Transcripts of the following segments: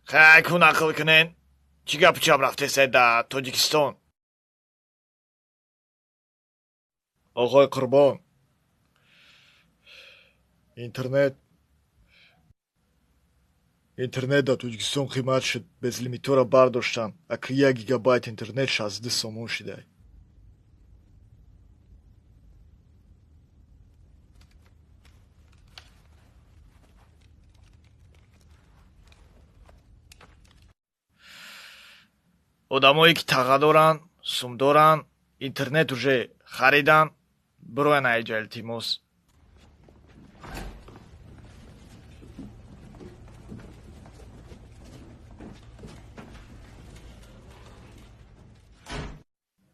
خیلی نقل کنین چی گپچم رفته سده تاجیکستان. آقای قربان اینترنت در Тоҷикистон қимат шуд. Безлимитора бардоштам. Аки 1 гигабайт интернет 60 сомон шидай. одамое ки таға доранд, сум доранд, интернет уже харидан, бироян аиҷа илтимос.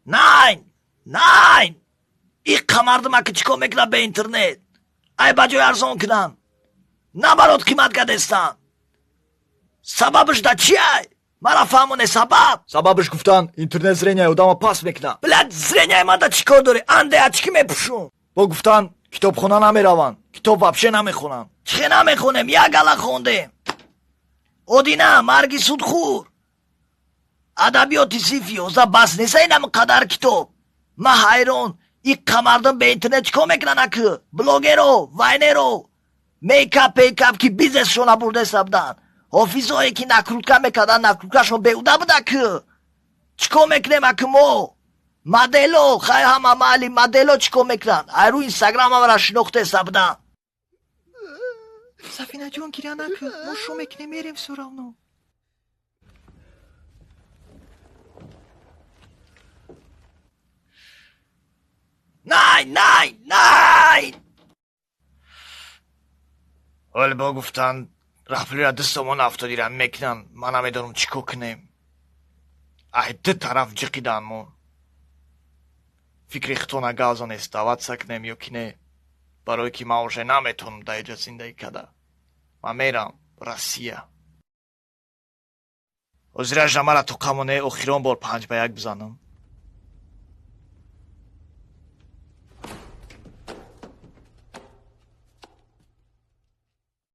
Nein! Ich камардым аки чӣ кор мекунам ба интернет. Ай ба ҷои арзон кунам. Наоборот қимат кардестан. Сабабаш да чие? Мара фаҳмоне сабаб? Сабабаш гуфтан интернет зрениаи одама паст мекунад. Блядь, зрениаи ман да чӣ кор дори? Анде а чӣ ки мепӯшун? Бо гуфтан китобхона намераванд. Китоб вообще намехонам. Чӣ намехонем? Як гала хондем. Одина марги судхӯр. Адабиёти синфи 11 бас нест инам қадар китоб. Ма ҳайрон. И камардам ба интернет чӣ кор мекунан аки? Блогеро, вайнеро, мейкап ки бизнесшона бурда сабдан. Ҳофизое ки накрутка мекардан, накруткашон беҳуда буда ки. Чӣ кор мекунем аки мо? Модело, хай ҳама маҳалли модело чӣ кор мекунан? Айру инстаграмамра шинохта сабдан. Сафинаҷон гирян аки, мо шо мекунем мерем суравно. Nein! ولی با گفتن رفلی را دستمون افتادیرن میکنن من نمیدونم چی کنیم. ده طرف جقیدن مون. فکری خطونه گازان است دعوت سکنیم یا کنه برای که ما уже نمیتونم در اینجا زندگی کده. من میرم روسیه. озира жамара то камоне охирон бор 5 ба 1 бизанам.